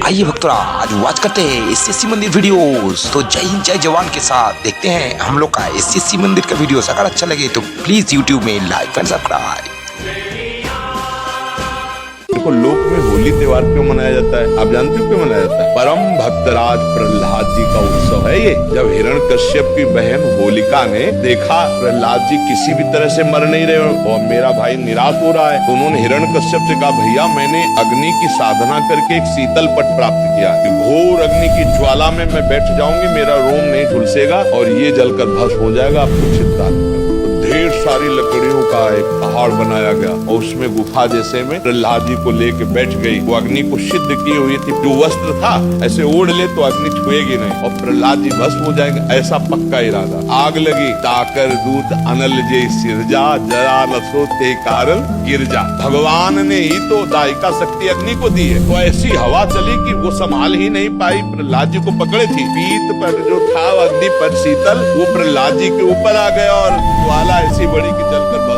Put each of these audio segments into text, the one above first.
आइए भक्तों आज वॉच करते हैं एसएससी मंदिर वीडियोस। तो जय हिंद जय जवान के साथ देखते हैं हम लोग का एसएससी मंदिर का वीडियोस। अगर अच्छा लगे तो प्लीज यूट्यूब में लाइक एंड सब्सक्राइब। देखो लोक में होली त्योहार क्यों मनाया जाता है? आप जानते हो क्यों मनाया जाता है? परम भक्तराज प्रहलाद जी का उत्सव है ये। जब हिरण्यकश्यप की बहन होलिका ने देखा प्रहलाद जी किसी भी तरह से मर नहीं रहे और मेरा भाई निराश हो रहा है, तो उन्होंने हिरण्यकश्यप से कहा, भैया मैंने अग्नि की साधना करके एक शीतल पट प्राप्त किया कि घोर अग्नि की ज्वाला में मैं बैठ जाऊंगी, मेरा रोम नहीं झुलसेगा और ये जलकर भस्म हो जाएगा। आपको चिंता नहीं। ढेर सारी लकड़ियों का एक पहाड़ बनाया गया और उसमें गुफा जैसे में प्रहलाद जी को लेके बैठ गई। वो अग्नि को सिद्ध की हुई थी, जो वस्त्र था ऐसे ओढ़ ले तो अग्नि छुएगी नहीं और प्रहलाद जी भस्म हो जाएंगे, ऐसा पक्का इरादा। आग लगी ताकर दूत अनल जे सिरजा, जरा नसो ते कारण गिरजा। भगवान ने ही तो दायिका शक्ति अग्नि को दी है, तो ऐसी हवा चली कि वो संभाल ही नहीं पाई, प्रहलाद जी को पकड़े थी। पीत पर जो था अग्नि पर शीतल, वो प्रहलाद जी के ऊपर आ गया और ज्वाला ऐसी बड़ी कि जलकर बस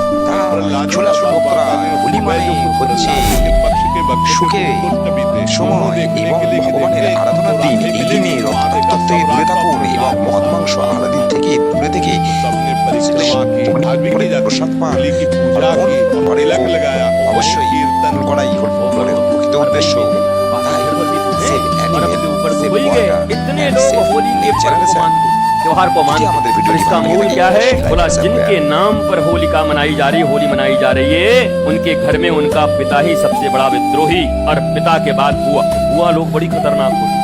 ছোলা ছোলা হোলি মানে হচ্ছে সুখে সময় এবং ভগবানের আরাধনার দিন। এই দিনে রক্তাক্ত থেকে দূরে থাকুন এবং মদ মাংস আলাদা থেকে দূরে থেকে প্রসাদ পান অবশ্যই কীর্তন করাই হল প্রকৃত উদ্দেশ্য। त्योहार को मानते, इसका मूल क्या है? बोला जिनके नाम पर होलिका मनाई जा रही, होली मनाई जा रही है, उनके घर में उनका पिता ही सबसे बड़ा विद्रोही और पिता के बाद बुआ। बुआ लोग बड़ी खतरनाक होती।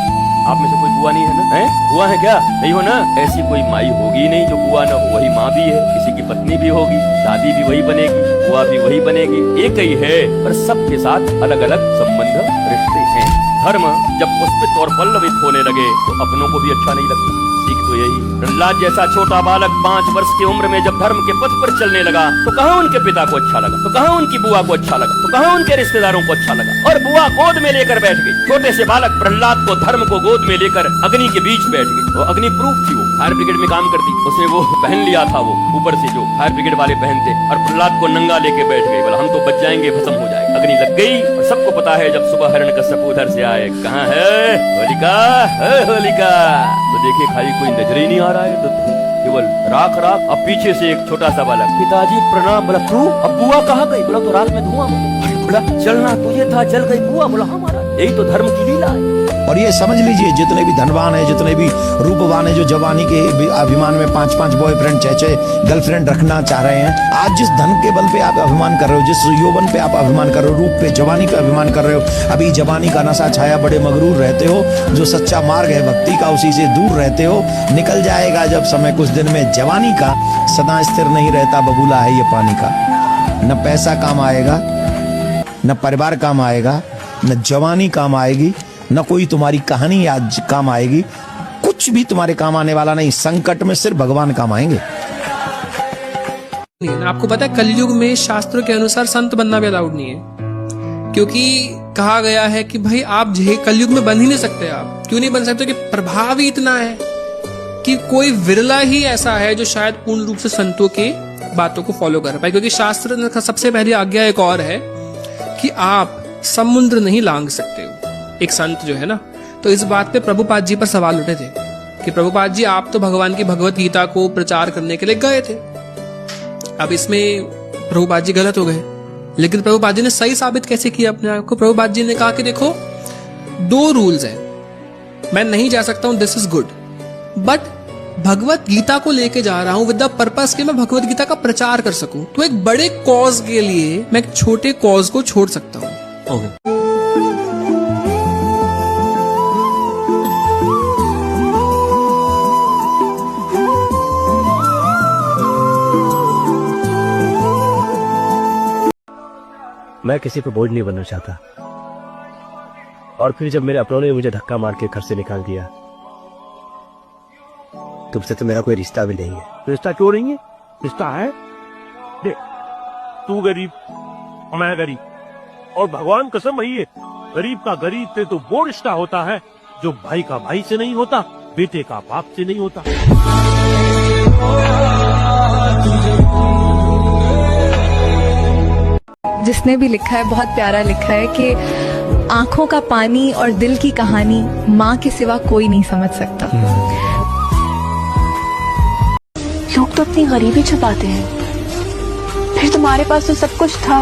आप में से कोई बुआ नहीं है ना? है बुआ है क्या? नहीं हो ना? ऐसी कोई माई होगी नहीं जो बुआ न हो। वही माँ भी है, किसी की पत्नी भी होगी, दादी भी वही बनेगी, बुआ भी वही बनेगी। एक ही है पर सबके साथ अलग अलग संबंध रिश्ते हैं। धर्म जब पुष्पित और पल्लवित होने लगे तो अपनों को भी अच्छा नहीं लगता। सीख तो यही। प्रहलाद जैसा छोटा बालक 5 वर्ष की उम्र में जब धर्म के पथ पर चलने लगा तो कहाँ उनके पिता को अच्छा लगा, तो कहाँ उनकी बुआ को अच्छा लगा, तो कहाँ उनके रिश्तेदारों को अच्छा लगा। और बुआ गोद में लेकर बैठ गई। छोटे से बालक प्रहलाद को धर्म को गोद में लेकर अग्नि के बीच बैठ गई। वो अग्नि प्रूफ थी, वो फायर ब्रिगेड में काम करती, उसने वो पहन लिया था, वो ऊपर से जो फायर ब्रिगेड वाले पहनते। और प्रहलाद को नंगा लेके बैठ गई। बोला हम तो बच जाएंगे, भस्म हो जाएगा। अग्नि लग गई और सबको पता है जब सुबह हिरण्यकश्यप उधर से आए, कहाँ है होलिका? होलिका तो देखे खाली कोई नजर ही नहीं आ रहा है, तो केवल राख राख। अब पीछे से एक छोटा सा बालक, पिताजी प्रणाम। बोला क्यों? अब बुआ कहाँ गई? बोला तो रात में धुआं। बोला चलना तुझे था, जल गई बुआ। बोला हमारा यही तो धर्म की लीला है। और ये समझ लीजिए जितने भी धनवान है, जितने भी रूपवान है, जो जवानी के अभिमान में 5-5 बॉयफ्रेंड 6-6 गर्लफ्रेंड रखना चाह रहे हैं, आज जिस धन के बल पे आप अभिमान कर रहे हो, जिस यौवन पे आप अभिमान कर रहे हो, रूप पे जवानी पे अभिमान कर रहे हो, अभी जवानी का नशा छाया, बड़े मगरूर रहते हो। जो सच्चा मार्ग है भक्ति का उसी से दूर रहते हो। निकल जाएगा जब समय कुछ दिन में। जवानी का सदा स्थिर नहीं रहता, बबूला है ये पानी का। न पैसा काम आएगा, न परिवार काम आएगा, न जवानी काम आएगी, न कोई तुम्हारी कहानी आज काम आएगी। कुछ भी तुम्हारे काम आने वाला नहीं। संकट में सिर्फ भगवान काम आएंगे। आपको पता है कलयुग में शास्त्रों के अनुसार संत बनना भी अलाउड नहीं है, क्योंकि कहा गया है कि भाई आप कलयुग में बन ही नहीं सकते। आप क्यों नहीं बन सकते? कि प्रभाव ही इतना है कि कोई विरला ही ऐसा है जो शायद पूर्ण रूप से संतों के बातों को फॉलो कर पाए। क्योंकि शास्त्र का सबसे पहली आज्ञा एक और है कि आप समुद्र नहीं लांघ सकते हो, एक संत जो है ना। तो इस बात पे प्रभुपाद जी पर सवाल उठे थे कि प्रभुपाद जी आप तो भगवान की भगवत गीता को प्रचार करने के लिए गए थे। अब इसमें प्रभुपाद जी गलत हो गए, लेकिन प्रभुपाद जी ने सही साबित कैसे किया अपने आप को? प्रभुपाद जी ने कहा कि देखो 2 रूल्स हैं, मैं नहीं जा सकता हूं, this is good, but Bhagavad Gita को लेके जा रहा हूं विद द पर्पस कि मैं भगवत गीता का प्रचार कर सकूं। तो एक बड़े कॉज के लिए मैं एक छोटे कॉज को छोड़ सकता हूं। मैं किसी पर बोझ नहीं बनना चाहता। और फिर जब मेरे अपनों ने मुझे धक्का मार के घर से निकाल दिया, तुमसे तो मेरा कोई रिश्ता भी नहीं है। रिश्ता क्यों नहीं है? रिश्ता है। देख तू गरीब, मैं गरीब, और भगवान कसम वही है, गरीब का गरीब से तो वो रिश्ता होता है जो भाई का भाई से नहीं होता, बेटे का बाप से नहीं होता। जिसने भी लिखा है बहुत प्यारा लिखा है कि आंखों का पानी और दिल की कहानी माँ के सिवा कोई नहीं समझ सकता। लोग तो अपनी गरीबी छुपाते हैं, फिर तुम्हारे पास तो सब कुछ था,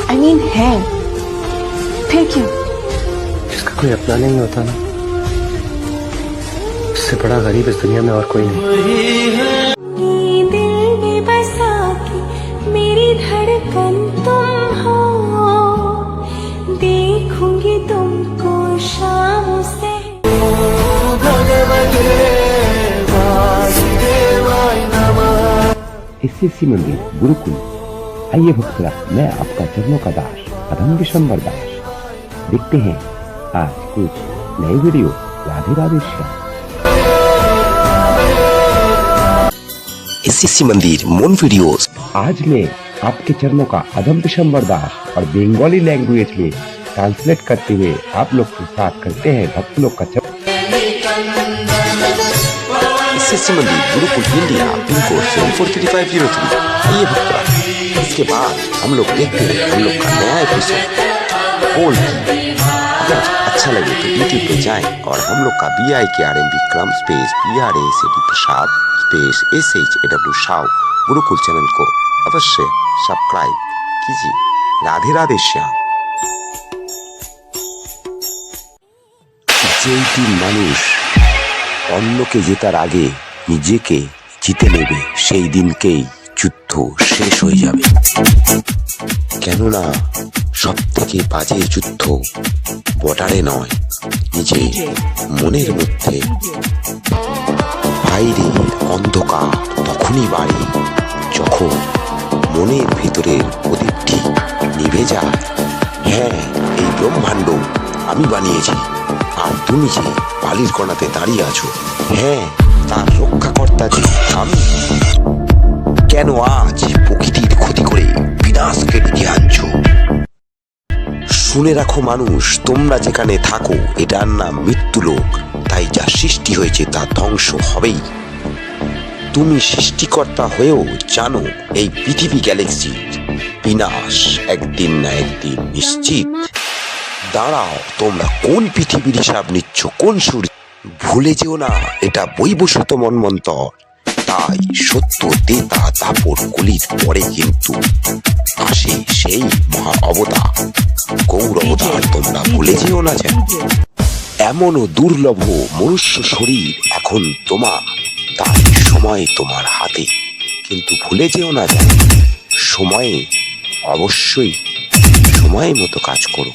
I mean है, फिर क्यों? जिसका कोई अपना नहीं होता ना, उससे बड़ा गरीब इस दुनिया में और कोई नहीं। दिल में बसा के मेरी धड़कन तुम हो, देखूंगी तुमको शाम से। एसएससी मंदिर गुरुकुल। आइए भक्तरा, मैं आपका चरणों का दास अधम विशंबर दास। देखते हैं आज कुछ नए वीडियो। राधे राधे श्याम। एसएससी मंदिर मोन वीडियोस। आज मैं आपके चरणों का अधम विशंबर दास और बंगाली लैंग्वेज में ट्रांसलेट करते हुए आप लोग के साथ करते हैं भक्त लोग का एसएससी मंदिर गुरुकुल इंडिया पिन कोड 743503। आइए भक्तरा, इसके बाद हम लोग देखते हैं हम लोग का नया एपिसोड बोल की। अगर अच्छा लगे तो यूट्यूब पे जाएं और हम लोग का BIKRM Vikram space PRACD Prasad space SHAW Shaw Gurukul channel को अवश्य सब्सक्राइब कीजिए। राधे राधे श्याम। যেই মানুষ অন্যকে জেতার আগে নিজেকে জিতে নেবে সেই দিনকেই যুদ্ধ শেষ হয়ে যাবে। কেননা সব থেকে বাজে যুদ্ধ বর্ডারে নয়, নিজের মনের মধ্যে। বাইরের অন্ধকার তখনই বাড়ে যখন মনের ভিতরের প্রদীপটি নিভে যায়। হ্যাঁ, এই ব্রহ্মাণ্ড আমি বানিয়েছি, আর তুমি যে বালির কণাতে দাঁড়িয়ে আছো, হ্যাঁ, তার রক্ষাকর্তা যে আমি। কেন আজ প্রকৃতির ক্ষতি করে বিনাশকে ডেকে আনছো? শুনে রাখো মানুষ, তোমরা যেখানে থাকো এটার নাম মৃত্যুলোক। তাই যা সৃষ্টি হয়েছে তা ধ্বংস হবেই। তুমি সৃষ্টিকর্তা হয়েও জানো এই পৃথিবী গ্যালাক্সির বিনাশ একদিন না একদিন নিশ্চিত। দাঁড়াও, তোমরা কোন পৃথিবীর হিসাব নিচ্ছ, কোন সূর্য? ভুলে যেও না এটা বৈবস্বত মন্বন্তর। তাই সত্য তেতা তাপর কলির পরে কিন্তু আসে সেই মহা অবতার গৌর অবতার। তোমরা ভুলে যেও না যেন এমনও দুর্লভ মনুষ্য শরীর এখন তোমার, তাই সময় তোমার হাতে। কিন্তু ভুলে যেও না যেন সময়ে অবশ্যই সময় মতো কাজ করো।